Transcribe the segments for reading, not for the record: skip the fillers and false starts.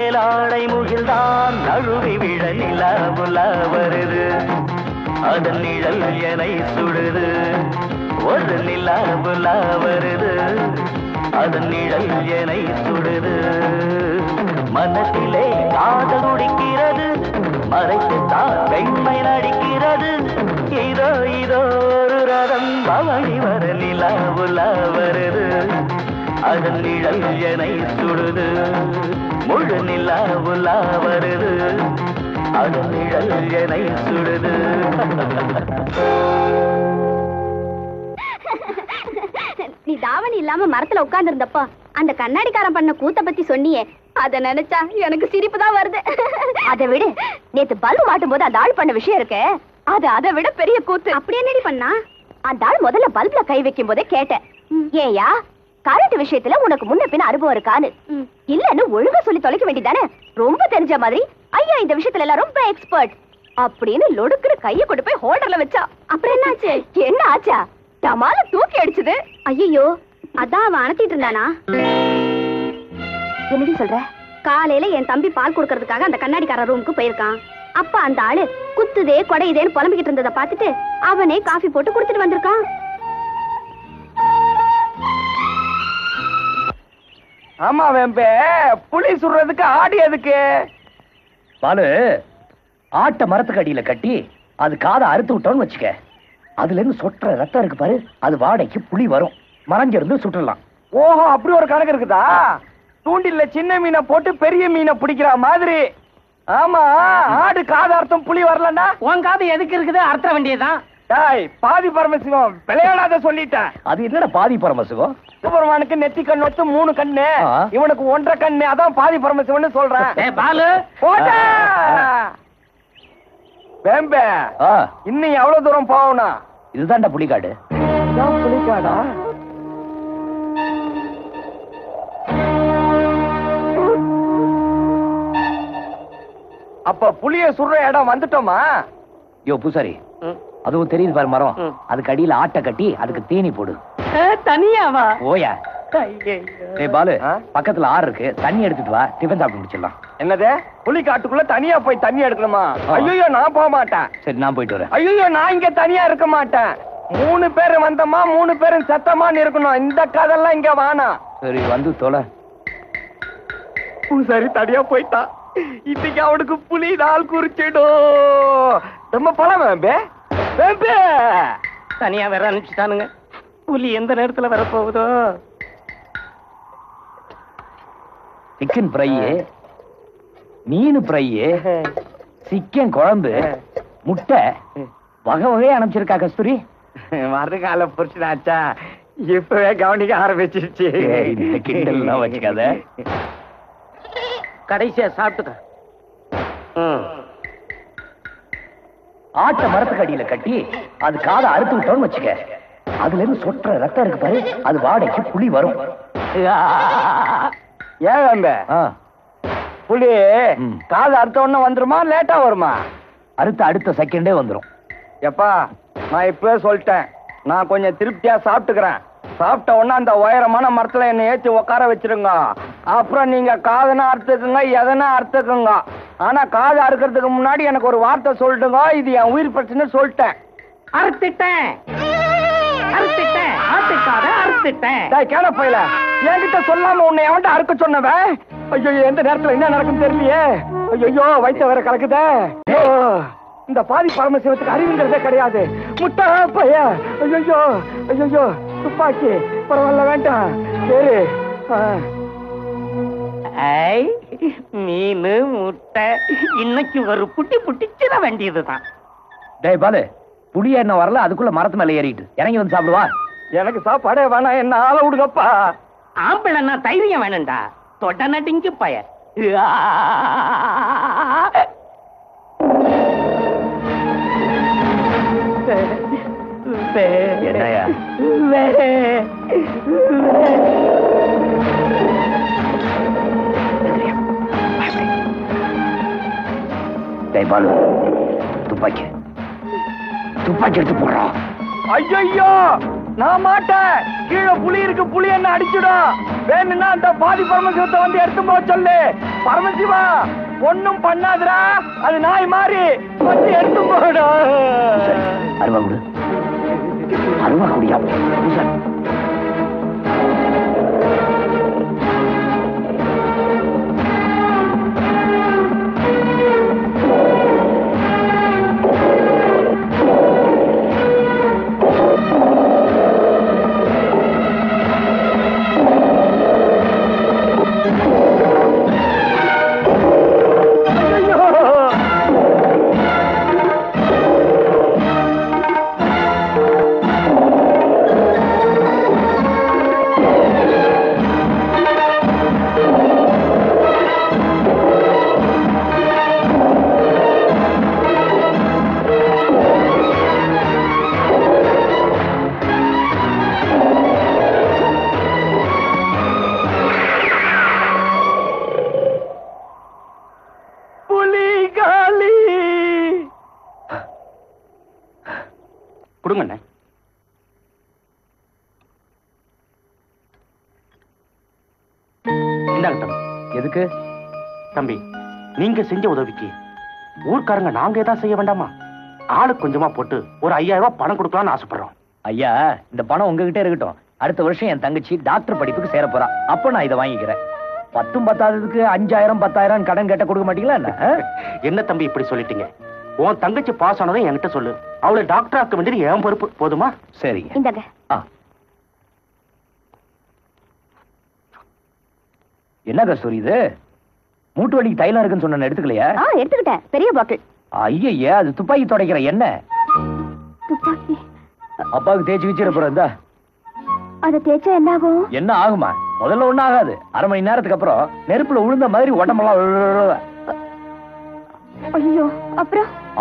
மேலாடை முகில்தான் நழுவி விழ நிலாவுல வருது, அதன் நிழல் என்னை சுடுது. ஒரு நிலாவுல வருது, அதன் நிழல் என்னை சுடுது. மனத்திலே காதல் துடிக்கிறது, மறைத்துத்தான் பெண்மை நடிக்கிறது. இதோ இதோ ஒரு ரதம் பவனி வர நிலாவுல வருது, அதன் நிழல் என்னை சுடுது. முழு நிலாவுல வருது, அதன் நிழல் என்னை சுடுது. நீ தாவணி இல்லாம மரத்துல உட்கார்ந்து இருந்தப்போ அந்த கண்ணாடிக்காரன் பண்ண கூத்த பத்தி சொன்னியே, அத நினைச்சா எனக்கு சிரிப்பு தான் வருது. அதை விடு, நேத்து பல்பு மாட்டும் போது அந்த ஆள் பண்ண விஷயம் இருக்கு, அது அதை விட பெரிய கூத்து. அப்படி என்னடி பண்ணா? அந்த ஆள் முதல்ல பல்புல கை வைக்கும் போதே கேட்டேன், ஏயா கரண்ட் விஷயத்துல உனக்கு முன்ன பின்ன அனுபவம் இருக்கான்னு. இல்லன்னு ஒழுங்கா சொல்லி தொலைக்க வேண்டியதானே? ரொம்ப தெரிஞ்ச மாதிரி ஐயா இந்த விஷயத்துல எல்லாம் ரொம்ப எக்ஸ்பர்ட் அப்படின்னு லொடுக்குற கைய கொண்டு போய் ஹோல்டர்ல வச்சா. அப்புறம் என்ன ஆச்சு? என்ன ஆச்சா? டமால தூக்கி அடிச்சது. ஐயோ, அதான் அவன் அனுத்திட்டு இருந்தானா? என்னடி சொல்ற? காலையில என் தம்பி பால் கொடுக்கறதுக்காக அந்த கண்ணாடிக்கார ரூமுக்கு போயிருக்கான். அப்ப அந்த ஆளு குத்துதே கொடையுதேன்னு புலம்பிக்கிட்டு இருந்ததை பார்த்துட்டு அவனே காஃபி போட்டு குடுத்துட்டு வந்திருக்கான். ஆமா வெம்பே, புலி சுடுறதுக்கு ஆடி எதுக்கு? பாலு, ஆட்ட மரத்துக்கு அடியில கட்டி அது காதை அறுத்து விட்டோன்னு வச்சுக்க, அதுல இருந்து சொட்டுற ரத்தம் இருக்கு பாரு, அது வாடைக்கு புலி வரும், மறைஞ்சிருந்து சுட்டுடலாம். ஓஹோ, அப்படி ஒரு கணக்கு இருக்குதா? தூண்டில்ல சின்ன மீனை போட்டு பெரிய மீனை பிடிக்கிற மாதிரி. ஆமா, ஆடு காது அர்த்தம் புலி வரலன்னா உன் காது எதுக்கு இருக்குது? அர்த்த வேண்டியதுதான். பாதி பரமசிவம் விளையாடாத சொல்லிட்டேன். அது என்னடா பாதி பரமசிவம்? சூப்பர்மானுக்கு நெத்தி கண்ணு வச்சு 3 கண்ணு, இவனுக்கு 1.5 கண்ணு, அதான் பாதி பரமசிவன் சொல்றேன். பாலு வேம்பே, இன்னும் எவ்வளவு தூரம் போகணும்? இதுதான்டா புலிக்காடு. புலிக்காடா? அப்ப புலிய சுடுற இடம் வந்துட்டோமா? யோ பூசாரி, அதுவும் தெரியுது பாரு மரம், அதுக்கு அடியில ஆட்டை கட்டி அதுக்கு தீனி போடு. தனியாவா? ஓயா. பாலு, பக்கத்துல ஆறு இருக்கு, தண்ணி எடுத்துட்டு வா, டிஃபன் சாப்பிட்டு முடிச்சிடலாம். என்னது? புலி காட்டுக்குள்ள தனியா போய் தண்ணி எடுக்கணுமா? ஐயோ, நான் போக மாட்டேன். சரி, நான் போயிட்டு வரேன். ஐயோ, நான் இங்க தனியா இருக்க மாட்டேன். 3 பேர் வந்தோமா 3 பேரும் சத்தமான்னு இருக்கணும். இந்த கதெல்லாம் இங்க வேணாம். சரி, வந்து தொலை. சரி, தனியா போயிட்டான். இன்னைக்கு அவனுக்கு புலி நாள் குறிச்சிடும். ரொம்ப பழம் வேம்பே. வேம்பே தனியா வேற அனுப்பிச்சுட்டானுங்க. புலி எந்த நேரத்துல வர போகுதோ? சிக்கன் ஃப்ரை, மீன் ஃப்ரை, சிக்கன் குழம்பு, முட்டை, வகை வகையா அனுப்பிச்சிருக்கா கஸ்தூரி. மறுகால புரிச்சுனாச்சா, இப்பவே கவனிக்க ஆரம்பிச்சிருச்சு. இந்த கிண்டல்லாம் வச்சுக்காத. கடைசியா சாப்பிட்டுக்க. ஆட்ட மரத்துக்கு அடியில கட்டி அது காதை அறுத்து விட்டோன்னு வச்சுக்க, அதுல இருந்து சொட்டுற ரத்தம் இருக்கு பாரு, அது வாடைக்கு புலி வரும். ஏன் வேம்பே, புலி காது அறுத்த உடனே வந்துருமா லேட்டா வருமா? அடுத்த செகண்டே வந்துரும். எப்பா, நான் இப்பவே சொல்லிட்டேன், நான் கொஞ்சம் திருப்தியா சாப்பிட்டுக்கிறேன். சாப்பிட்ட உடனே அந்த உயரமான மரத்துல என்ன ஏற்றி உட்கார வச்சிருங்க. அப்புறம் நீங்க காதுனா அறுத்துக்குங்க, எதனா அறுத்துக்குங்க. ஆனா காது அறுக்கிறதுக்கு முன்னாடி எனக்கு ஒரு வார்த்தை சொல்லிட்டுங்க, இது என் உயிர் பிரச்சனை சொல்லிட்டேன். அறுத்துட்டேன், ஆட்டுக்கார அறுத்துட்டேன். கேட போயில என்கிட்ட சொல்லாம உன்னை எவன்ட்ட அறுக்க சொன்னவன்? ஐயோ, எந்த நேரத்துல என்ன நடக்கும் தெரியலையே. ஐயோ, வயிற்று வேற கலக்குதே. இந்த பாதி பரமசிவத்துக்கு அறிவுங்கிறதே கிடையாது. முட்டா பைய. ஐயோ ஐயோ, துப்பாக்கி பரவாயில்ல, வேண்டாம். சரி, மீன் முட்டை இன்னைக்கு ஒரு புட்டி புட்டிச்சிட வேண்டியதுதான். டேய் பாலு, புளிய என்ன வரல, அதுக்குள்ள மரத்து மேல ஏறிட்டு இறங்கி வந்து சாப்பிடுவா. எனக்கு சாப்பாடே வேணாம், என்ன ஆள விடுங்கப்பா. ஆம்பிளன்னா தைரியம் வேணும்டா, தொட்ட நட்டிங்கு பய. என்னையா டேய் பாலு, துப்பாக்கி எடுத்து போடுறான். ஐயோ, நான் மாட்டேன். கீழே புலி இருக்கு, புலி என்ன அடிச்சுடும். வேணும்னா அந்த பாதி பரமசிவத்தை வந்து எடுத்து போக சொல்லு. பரமசிவா ஒண்ணும் பண்ணாதுடா, அது நாய் மாறி கொஞ்சம் எடுத்து போடா. அருவா குடு, அருவா குடியா. கொடுங்கண்ணே. இந்தாங்க தம்பி. எதுக்கு தம்பி, நீங்க செஞ்ச உதவிக்கு ஊர்க்காரங்க நாங்க ஏதாவது செய்ய வேண்டாமா? ஆளுக்கு கொஞ்சமா போட்டு ஒரு 5000 ரூபாய் பணம் கொடுக்கலாம்னு ஆசைப்படுறோம். ஐயா, இந்த பணம் உங்ககிட்ட இருக்கட்டும். அடுத்த வருஷம் என் தங்கச்சி டாக்டர் படிப்புக்கு சேர போறா. அப்ப நான் இதை வாங்கிக்கிறேன். 10 பத்தாததுக்கு 5000 10,000 கடன் கேட்ட கொடுக்க மாட்டீங்களா என்ன? என்ன தம்பி இப்படி சொல்லிட்டீங்க? உன் தங்கச்சி பாஸ் ஆனதும் என்கிட்ட சொல்லு. அவளை டாக்டர் ஆக்க வேண்டியது என் பொறுப்பு. போதுமா? சரிங்க. இந்தாங்க. என்ன கஸ்தூரி இது? மூட்டு வலிக்கு தைலம் இருக்குன்னு சொன்ன எடுத்துக்கலையா? எடுத்துக்கிட்டேன், பெரிய பாட்டில். ஐயே, அது துப்பாக்கி துடைக்கிற என்ன? துப்பாக்கி அப்பாவுக்கு தேய்ச்சி வச்சிட போறதா? அதை தேய்ச்சா என்ன ஆகும்? என்ன ஆகுமா? முதல்ல ஒண்ணும் ஆகாது. அரை மணி நேரத்துக்கு அப்புறம் நெருப்புல உளுந்த மாதிரி உடம்பெல்லாம். ஐயோ,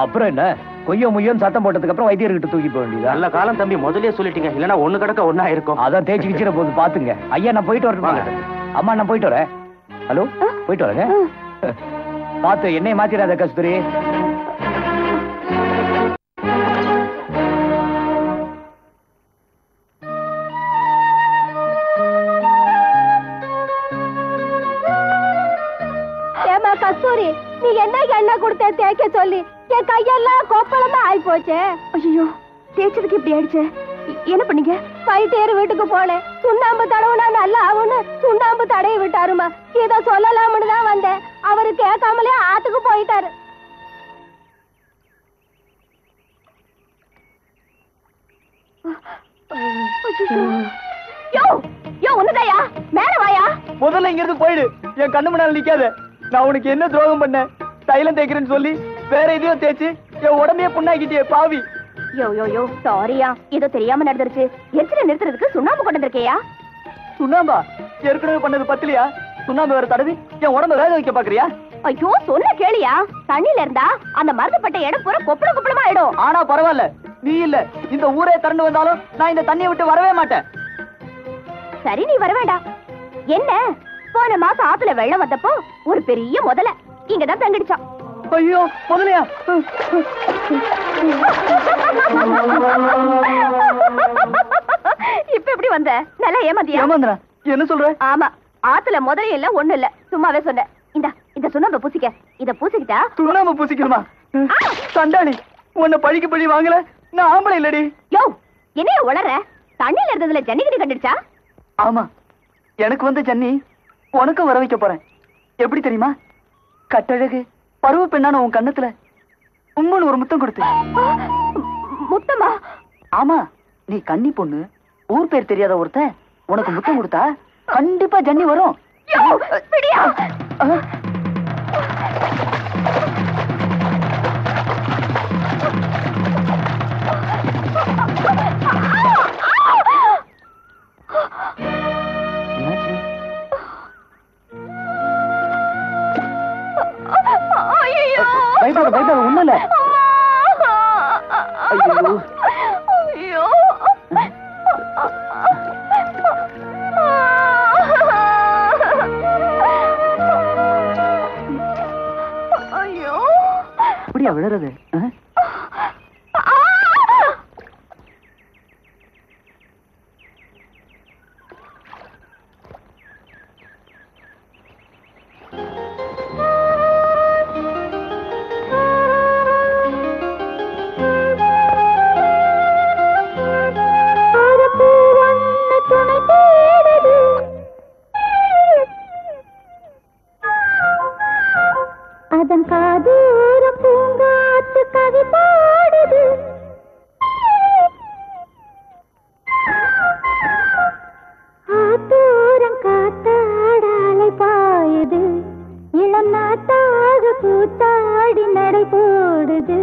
அப்புறம் என்ன? கொய்யோ முய்யோன்னு சத்தம் போட்டதுக்கு அப்புறம் வைத்தியர்கிட்ட தூக்கி போக வேண்டியதா? நல்ல காலம் தம்பி, முதலே சொல்லிட்டீங்க. இல்லன்னா ஒண்ணு கிடக்க ஒண்ணா இருக்கும். அதான் தேய்ச்சி வச்சிட போது பாத்துங்க. ஐயா, நான் போயிட்டு வரேன். அம்மா, நான் போயிட்டு வரேன். ஹலோ, போயிட்டு வரேங்க. பாத்து என்னைய மாத்திராத கஸ்தூரி. கஸ்தூரி, நீ என்ன எண்ணெய் கொடுத்த தேய்க்க சொல்லி என் கையெல்லாம் கொப்பளமா ஆயி போச்சு. ஐயோ, தேய்ச்சதுக்கு இப்படி ஆயிடுச்சு. என்ன பண்ணீங்க? வைத்தியர் வீட்டுக்கு போல சுண்ணாம்பு தடவுனா நல்லா ஆகும்னு சுண்ணாம்பு தடவி விட்டாருமா. இத சொல்லலாம்னு தான் வந்தேன். அவரு கேட்காமலே ஆத்துக்கு போயிட்டாரு. ஒண்ணுதாயா, மேல வாயா. முதல்ல இங்க இருந்து போயிடு. என் கண்ணு முன்னால நிக்காத. நான் உனக்கு என்ன துரோகம் பண்ணேன்? தைலம் தேய்க்கிறேன்னு சொல்லி வேற எதையோ தேய்ச்சி என் உடம்பையே புண்ணாக்கிட்டே பாவி. யோ சாரியா, ஏதோ தெரியாம நடந்துருச்சு. எரிச்சல நிறுத்துறதுக்கு சுண்ணாம்பு கொண்டு வந்திருக்கேயா? சுண்ணாம்பா? ஏற்கனவே பண்ணது பத்தலையா? சுண்ணாம்பு வேற தடவி என் உடம்ப வேக வைக்க பாக்குறியா? ஐயோ, சொன்ன கேளியா. தண்ணில இருந்தா அந்த மருந்துப்பட்ட இடம் பூரா கொப்பளம் கொப்பளமா ஆயிடும். ஆனா பரவாயில்ல, நீ இல்ல இந்த ஊரே திறந்து வந்தாலும் நான் இந்த தண்ணியை விட்டு வரவே மாட்டேன். சரி, நீ வர வேண்டாம். என்ன, போன மாசம் ஆத்துல வெள்ளம் வந்தப்போ ஒரு பெரிய முதல இங்கதான் தங்கிடுச்சான். ஐயோ, முதலையா? இப்ப எப்படி வந்த? நல்லா ஏமாந்தியா? ஏமாந்தா? என்ன சொல்ற? ஆமா, ஆத்துல முதல்ல இல்ல, ஒண்ணு இல்ல, சும்மாவே சொன்னேன். இந்த சுண்ணாம்பு பூசிக்க. இத பூசிக்கிட்டா சுண்ணாம்பு பூசிக்கணுமா? சண்டாளி, உன்னை பழிக்கு பழி வாங்கல. நான் ஆம்பளை இல்லடி. யோ, என்னைய உளற? தண்ணியில இருந்ததுல ஜன்னிகிரி கண்டுடுச்சா? ஆமா, எனக்கு வந்து ஜன்னி உனக்கும் வர வைக்க போறேன். எப்படி தெரியுமா? கட்டழகு பருவ பெண்ணான உன் கண்ணத்துல உம்முன்னு ஒரு முத்தம் கொடுத்து. முத்தமா? ஆமா, நீ கன்னி பொண்ணு, ஊர் பேர் தெரியாத ஒருத்தன் உனக்கு முத்தம் கொடுத்தா கண்டிப்பா ஜன்னி வரும். பயப்பட பயப்பட ஒண்ணு இல்ல. ஐயோ, ஐயோ, அப்படியா விழுறது? அதன் காதூரம் பூங்காத்து கவி பாடுது ஆத்தூரம் காத்தாடாலை பாயுது இளம் நாத்தாக கூத்தாடி நடை போடுது